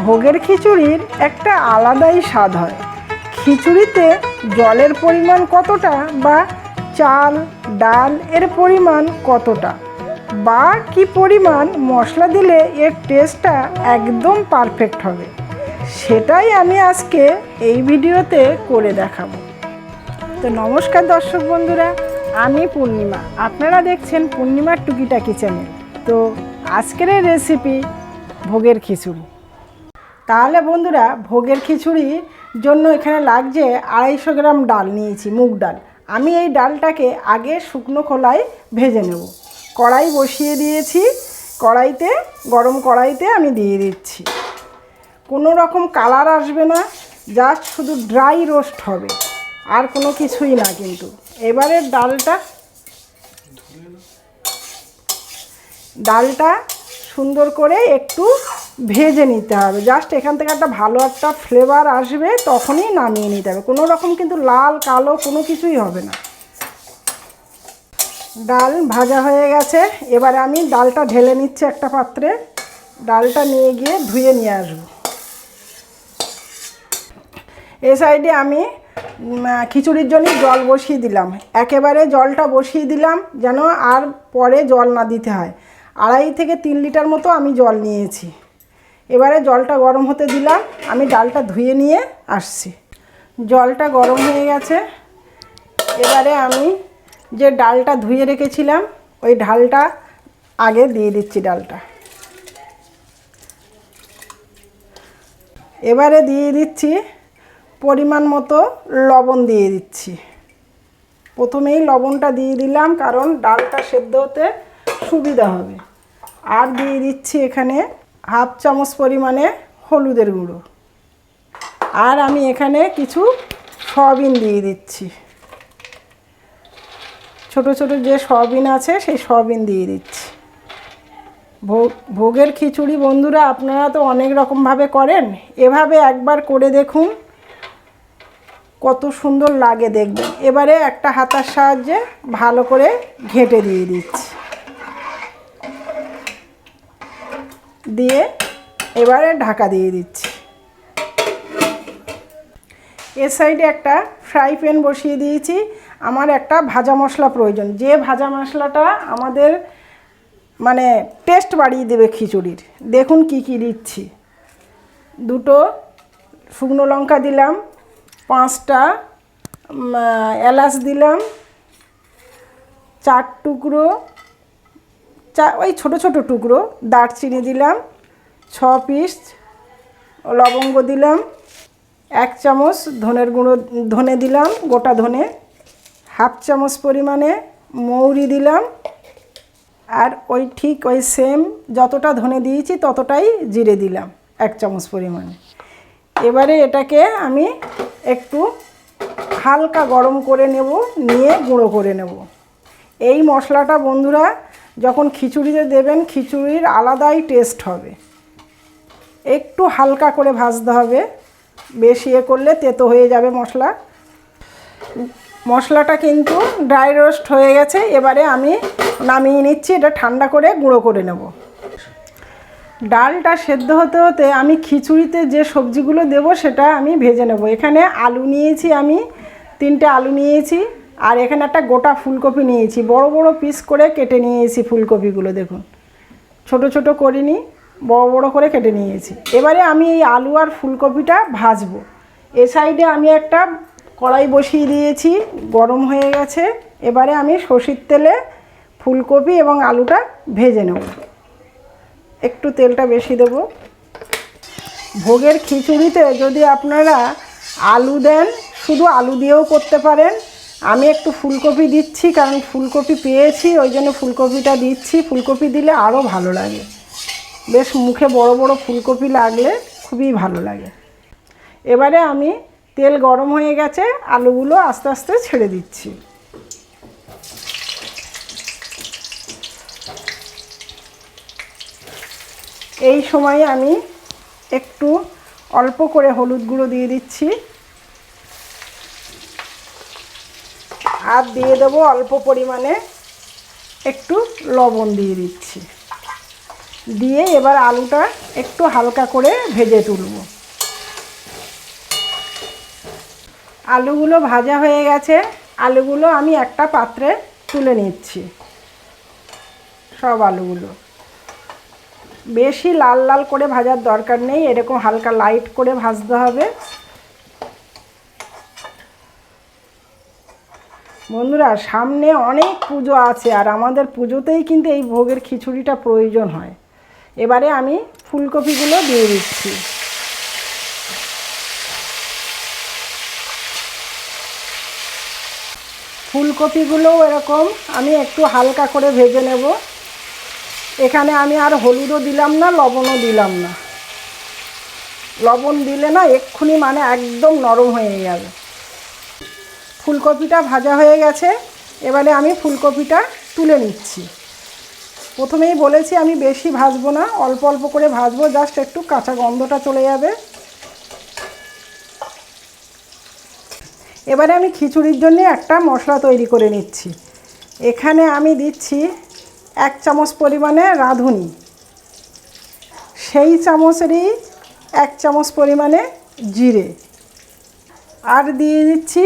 ভোগের খিচুড়ির একটা আলাদাই স্বাদ হয়। খিচুড়িতে জলের পরিমাণ কতটা, বা চাল ডাল এর পরিমাণ কতটা, বা কি পরিমাণ মশলা দিলে এর টেস্টটা একদম পারফেক্ট হবে, সেটাই আমি আজকে এই ভিডিওতে করে দেখাবো। তো নমস্কার দর্শক বন্ধুরা, আমি পূর্ণিমা, আপনারা দেখছেন পূর্ণিমার টুকিটাকি চ্যানেল। তো আজকের এই রেসিপি ভোগের খিচুড়ি। তাহলে বন্ধুরা, ভোগের খিচুড়ির জন্য এখানে লাগছে 250 গ্রাম ডাল নিয়েছি, মুগ ডাল। আমি এই ডালটাকে আগে শুকনো খোলায় ভেজে নেব। কড়াই বসিয়ে দিয়েছি, গরম কড়াইতে আমি দিয়ে দিচ্ছি। কোনো রকম কালার আসবে না, জাস্ট শুধু ড্রাই রোস্ট হবে, আর কোনো কিছুই না। কিন্তু এবারে ডালটা সুন্দর করে একটু ভেজে নিতে হবে। জাস্ট এখান থেকে একটা ভালো একটা ফ্লেভার আসবে, তখনই নামিয়ে নিতে হবে। কোনো রকম কিন্তু লাল কালো কোনো কিছুই হবে না। ডাল ভাজা হয়ে গেছে, এবারে আমি ডালটা ঢেলে নিচ্ছি একটা পাত্রে। ডালটা নিয়ে গিয়ে ধুয়ে নিয়ে আসবো। এ সাইডে আমি খিচুড়ির জন্য জল বসিয়ে দিলাম। একেবারে জলটা বসিয়ে দিলাম যেন আর পরে জল না দিতে হয়। 2.5 থেকে 3 লিটার মতো আমি জল নিয়েছি। এবারে জলটা গরম হতে দিলাম, আমি ডালটা ধুয়ে নিয়ে আসছি। জলটা গরম হয়ে গেছে, এবারে আমি যে ডালটা ধুয়ে রেখেছিলাম ওই ডালটা আগে দিয়ে দিচ্ছি। ডালটা এবারে দিয়ে দিচ্ছি পরিমাণ মতো লবণ দিয়ে দিচ্ছি। প্রথমেই লবণটা দিয়ে দিলাম, কারণ ডালটা সেদ্ধ হতে সুবিধা হবে। আর দিয়ে দিচ্ছি এখানে 1/2 চামচ পরিমাণে হলুদের গুঁড়ো। আর আমি এখানে কিছু সয়াবিন দিয়ে দিচ্ছি। ছোট ছোট যে সয়াবিন আছে সেই সয়াবিন দিয়ে দিচ্ছি। ভোগের খিচুড়ি বন্ধুরা আপনারা তো অনেক রকমভাবে করেন, এভাবে একবার করে দেখুন, কত সুন্দর লাগে দেখবেন। এবারে একটা হাতার সাহায্যে ভালো করে ঘেঁটে দিয়ে দিচ্ছি। দিয়ে এবারে ঢাকা দিয়ে দিচ্ছি। এর সাইডে একটা ফ্রাই প্যান বসিয়ে দিয়েছি। আমার একটা ভাজা মশলা প্রয়োজন, যে ভাজা মশলাটা আমাদের মানে টেস্ট বাড়িয়ে দেবে খিচুড়ির। দেখুন কি কি দিচ্ছি। 2টো শুকনো লঙ্কা দিলাম, 5টা এলাচ দিলাম, 4 টুকরো ওই ছোটো ছোটো টুকরো দারচিনি দিলাম, 6 পিস লবঙ্গ দিলাম, 1 চামচ ধনে দিলাম, গোটা ধনে, 1/2 চামচ পরিমাণে মৌরি দিলাম, আর ওই সেম যতটা ধনে দিয়েছি ততটাই জিরে দিলাম 1 চামচ পরিমাণে। এবারে এটাকে আমি একটু হালকা গরম করে নেব, নিয়ে গুঁড়ো করে নেব। এই মশলাটা বন্ধুরা যখন খিচুড়িতে দেবেন, খিচুড়ির আলাদাই টেস্ট হবে। একটু হালকা করে ভাজতে হবে, বেশি করলে তেতো হয়ে যাবে মশলাটা কিন্তু ড্রাই রোস্ট হয়ে গেছে। এবারে আমি নামিয়ে নিচ্ছি, এটা ঠান্ডা করে গুঁড়ো করে নেব। ডালটা সেদ্ধ হতে হতে আমি খিচুড়িতে যে সবজিগুলো দেব সেটা আমি ভেজে নেব। এখানে আলু নিয়েছি, আমি 3টে আলু নিয়েছি, আর এখানে একটা গোটা ফুলকপি নিয়েছি। বড় বড় পিস করে কেটে নিয়েছি ফুলকপিগুলো, দেখুন ছোট ছোট করিনি, বড় বড় করে কেটে নিয়েছি। এবারে আমি এই আলু আর ফুলকপিটা ভাজবো। এ সাইডে আমি একটা কড়াই বসিয়ে দিয়েছি, গরম হয়ে গেছে। এবারে আমি সরষের তেলে ফুলকপি এবং আলুটা ভেজে নেব। একটু তেলটা বেশি দেব। ভোগের খিচুড়িতে যদি আপনারা আলু দেন, শুধু আলু দিয়েও করতে পারেন। আমি একটু ফুলকপি দিচ্ছি, কারণ ফুলকপি পেয়েছি, ওই জন্য ফুলকপিটা দিচ্ছি। ফুলকপি দিলে আরও ভালো লাগে, বেশ মুখে বড় বড় ফুলকপি লাগলে খুবই ভালো লাগে। এবারে আমি তেল গরম হয়ে গেছে, আলুগুলো আস্তে আস্তে ছেড়ে দিচ্ছি। এই সময় আমি একটু অল্প করে হলুদ গুঁড়ো দিয়ে দিচ্ছি, আর দিয়ে দেবো অল্প পরিমাণে একটু লবণ দিয়ে দিচ্ছি। দিয়ে এবার আলুটা একটু হালকা করে ভেজে তুলব। আলুগুলো ভাজা হয়ে গেছে, আলুগুলো আমি একটা পাত্রে তুলে নিচ্ছি। সব আলুগুলো বেশি লাল লাল করে ভাজার দরকার নেই, এরকম হালকা লাইট করে ভাজতে হবে। বন্ধুরা, সামনে অনেক পুজো আছে, আর আমাদের পুজোতেই কিন্তু এই ভোগের খিচুড়িটা প্রয়োজন হয়। এবারে আমি ফুলকপিগুলো দিয়ে দিচ্ছি। ফুলকপিগুলো এরকম আমি একটু হালকা করে ভেজে নেব। এখানে আমি আর হলুদও দিলাম না, লবণও দিলাম না। লবণ দিলে না এক্ষুনি মানে একদম নরম হয়ে যাবে। ফুলকপিটা ভাজা হয়ে গেছে, এবারে আমি ফুলকপিটা তুলে নিচ্ছি। প্রথমেই বলেছি আমি বেশি ভাজবো না, অল্প অল্প করে ভাজবো, জাস্ট একটু কাঁচা গন্ধটা চলে যাবে। এবারে আমি খিচুড়ির জন্য একটা মশলা তৈরি করে নিচ্ছি। এখানে আমি দিচ্ছি 1 চামচ পরিমাণে রাঁধুনি, সেই চামচেরই 1 চামচ পরিমাণে জিরে, আর দিয়ে দিচ্ছি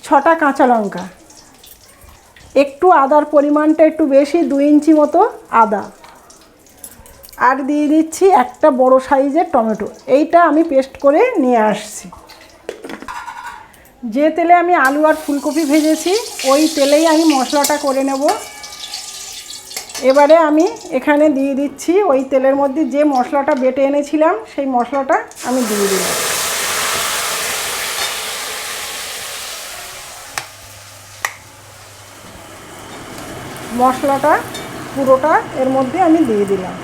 6টা কাঁচা লঙ্কা, একটু আদার পরিমাণটা একটু বেশি, 2 ইঞ্চি মতো আদা, আর দিয়ে দিচ্ছি একটা বড় সাইজের টমেটো। এইটা আমি পেস্ট করে নিয়ে আসছি। যে তেলে আমি আলু আর ফুলকপি ভেজেছি ওই তেলেই আমি মশলাটা করে নেব। এবারে আমি এখানে দিয়ে দিচ্ছি ওই তেলের মধ্যে যে মশলাটা বেটে এনেছিলাম সেই মশলাটা আমি দিয়ে দিলাম। মশলাটা পুরোটা এর মধ্যে আমি দিয়ে দিলাম।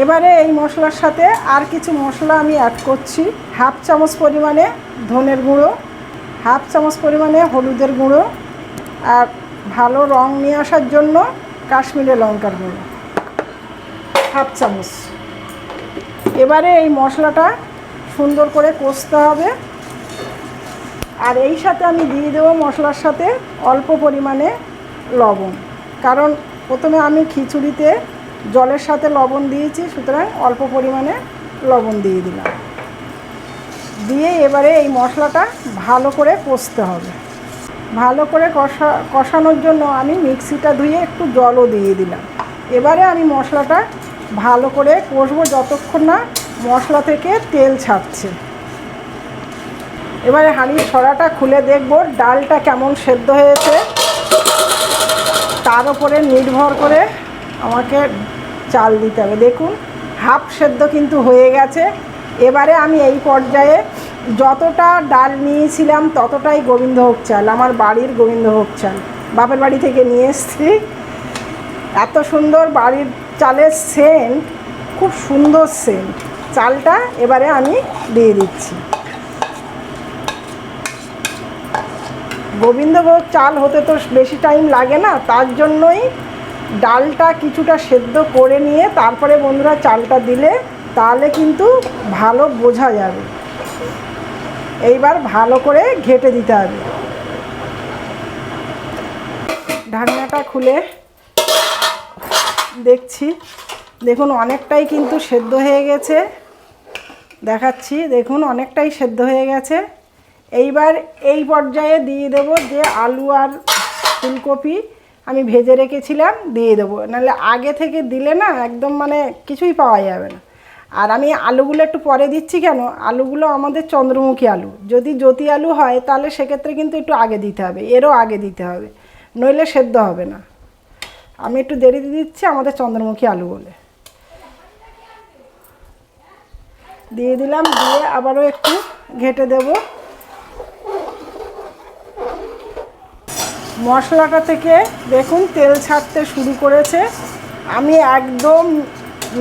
এবারে এই মশলার সাথে আর কিছু মশলা আমি অ্যাড করছি। 1/2 চামচ পরিমাণে ধনের গুঁড়ো, 1/2 চামচ পরিমাণে হলুদের গুঁড়ো, আর ভালো রং নিয়ে আসার জন্য কাশ্মীরি লঙ্কার গুঁড়ো 1/2 চামচ। এবারে এই মশলাটা সুন্দর করে কষতে হবে। আর এই সাথে আমি দিয়ে দেবো মশলার সাথে অল্প পরিমাণে লবণ, কারণ প্রথমে আমি খিচুড়িতে জলের সাথে লবণ দিয়েছি, সুতরাং অল্প পরিমাণে লবণ দিয়ে দিলাম। দিয়ে এবারে এই মশলাটা ভালো করে কষতে হবে। ভালো করে কষানোর জন্য আমি মিক্সিটা ধুয়ে একটু জলও দিয়ে দিলাম। এবারে আমি মশলাটা ভালো করে কষবো যতক্ষণ না মশলা থেকে তেল ছাড়ছে। এবারে হাঁড়ির ছড়াটা খুলে দেখব ডালটা কেমন সেদ্ধ হয়েছে, তার উপরে নির্ভর করে আমাকে চাল দিতে হবে। দেখুন হাফ সেদ্ধ কিন্তু হয়ে গেছে। এবারে আমি এই পর্যায়ে যতটা ডাল নিয়েছিলাম ততটাই গোবিন্দভোগ চাল, আমার বাড়ির গোবিন্দভোগ চাল, বাপের বাড়ি থেকে নিয়ে এসেছি। এত সুন্দর বাড়ির চালের সেন্ট, খুব সুন্দর সেন্ট। চালটা এবারে আমি দিয়ে দিচ্ছি। গোবিন্দভোগ চাল হতে তো বেশি টাইম লাগে না, তার জন্যই ডালটা কিছুটা সেদ্ধ করে নিয়ে তারপরে বন্ধুরা চালটা দিলে তাহলে কিন্তু ভালো বোঝা যাবে। এইবার ভালো করে ঘেঁটে দিতে হবে। ঢাকনাটা খুলে দেখছি, দেখুন অনেকটাই কিন্তু সেদ্ধ হয়ে গেছে। দেখাচ্ছি, দেখুন অনেকটাই সেদ্ধ হয়ে গেছে। এইবার এই পর্যায়ে দিয়ে দেব যে আলু আর ফুলকপি আমি ভেজে রেখেছিলাম, দিয়ে দেবো। নাহলে আগে থেকে দিলে না একদম মানে কিছুই পাওয়া যাবে না। আর আমি আলুগুলো একটু পরে দিচ্ছি কেন, আলুগুলো আমাদের চন্দ্রমুখী আলু। যদি জ্যোতি আলু হয় তাহলে সেক্ষেত্রে কিন্তু একটু আগে দিতে হবে, এরও আগে দিতে হবে, নইলে সেদ্ধ হবে না। আমি একটু দেরিতে দিচ্ছি আমাদের চন্দ্রমুখী আলু বলে। দিয়ে দিলাম, দিয়ে আবারও একটু ঘেঁটে দেব। মশলাটা থেকে দেখুন তেল ছাড়তে শুরু করেছে। আমি একদম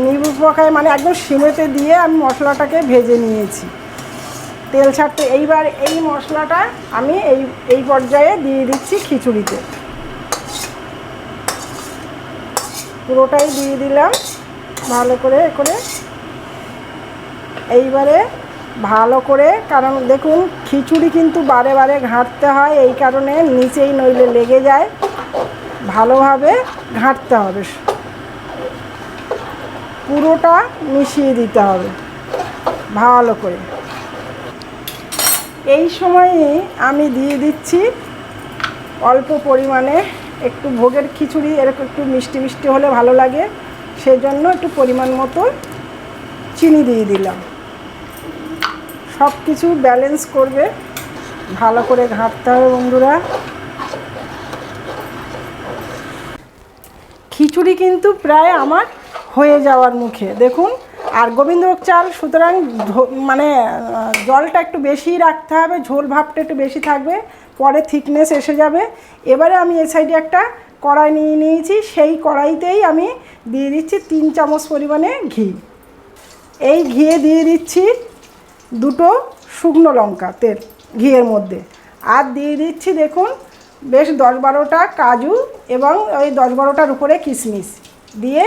নিবু পোকায় মানে একদম সিমেতে দিয়ে আমি মশলাটাকে ভেজে নিয়েছি তেল ছাড়তে। এইবার এই মশলাটা আমি এই পর্যায়ে দিয়ে দিচ্ছি খিচুড়িতে, পুরোটাই দিয়ে দিলাম ভালো করে এইবারে ভালো করে, কারণ দেখুন খিচুড়ি কিন্তু বারে বারে ঘাঁটতে হয়, এই কারণে নিচেই নইলে লেগে যায়, ভালোভাবে ঘাঁটতে হবে। পুরোটা মিশিয়ে দিতে হবে ভালো করে। এই সময়ে আমি দিয়ে দিচ্ছি অল্প পরিমাণে একটু ভোগের খিচুড়ি এরকম একটু মিষ্টি মিষ্টি হলে ভালো লাগে, সেজন্য একটু পরিমাণ মতো চিনি দিয়ে দিলাম। সব কিছু ব্যালেন্স করবে, ভালো করে ঘাঁটতে হবে বন্ধুরা। খিচুড়ি কিন্তু প্রায় আমার হয়ে যাওয়ার মুখে দেখুন। আর গোবিন্দভোগ চাল, সুতরাং মানে জলটা একটু বেশি রাখতে হবে, ঝোল ভাবটা একটু বেশি থাকবে, পরে থিকনেস এসে যাবে। এবারে আমি এই সাইডে একটা কড়াই নিয়ে নিয়েছি, সেই কড়াইতেই আমি দিয়ে দিচ্ছি 3 চামচ পরিমাণে ঘি। এই ঘিয়ে দিয়ে দিচ্ছি 2টো শুকনো লঙ্কা তেল ঘিয়ের মধ্যে, আর দিয়ে দিচ্ছি দেখুন বেশ 10-12টা কাজু এবং ওই 10-12টার উপরে কিশমিশ দিয়ে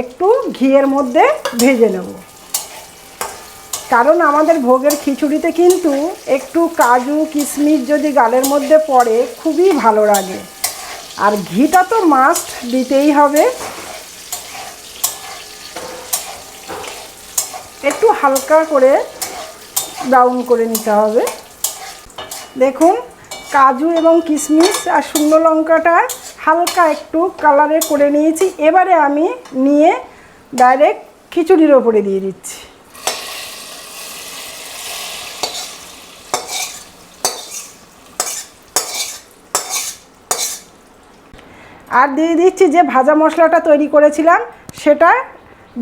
একটু ঘিয়ের মধ্যে ভেজে নেব। কারণ আমাদের ভোগের খিচুড়িতে কিন্তু একটু কাজু কিশমিশ যদি গালের মধ্যে পড়ে খুবই ভালো লাগে, আর ঘিটা তো মাস্ট দিতেই হবে। একটু হালকা করে ব্রাউন করে নিতে হবে। দেখুন কাজু এবং কিশমিশ আর শুকনো লঙ্কাটা হালকা একটু কালারে করে নিয়েছি। এবারে আমি নিয়ে ডাইরেক্ট খিচুড়ির ওপরে দিয়ে দিচ্ছি। আর দিয়ে দিচ্ছি যে ভাজা মশলাটা তৈরি করেছিলাম সেটা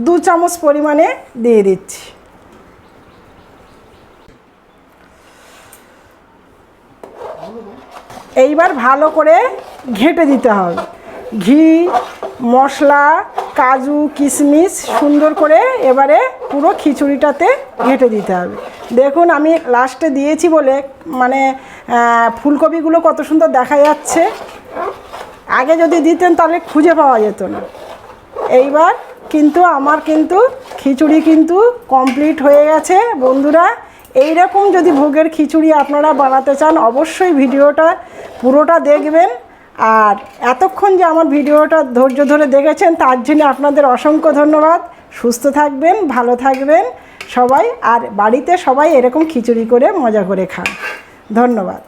2 চামচ পরিমাণে দিয়ে দিচ্ছি। এইবার ভালো করে ঘেঁটে দিতে হবে। ঘি মশলা কাজু কিশমিশ সুন্দর করে এবারে পুরো খিচুড়িটাতে ঘেঁটে দিতে হবে। দেখুন আমি লাস্টে দিয়েছি বলে মানে ফুলকপিগুলো কত সুন্দর দেখা যাচ্ছে, আগে যদি দিতেন তাহলে খুঁজে পাওয়া যেত না। এইবার কিন্তু আমার কিন্তু খিচুড়ি কিন্তু কমপ্লিট হয়ে গেছে বন্ধুরা। এই রকম যদি ভোগের খিচুড়ি আপনারা বানাতে চান অবশ্যই ভিডিওটা পুরোটা দেখবেন। আর এতক্ষণ যে আমার ভিডিওটা ধৈর্য ধরে দেখেছেন তার জন্য আপনাদের অসংখ্য ধন্যবাদ। সুস্থ থাকবেন, ভালো থাকবেন সবাই, আর বাড়িতে সবাই এরকম খিচুড়ি করে মজা করে খান। ধন্যবাদ।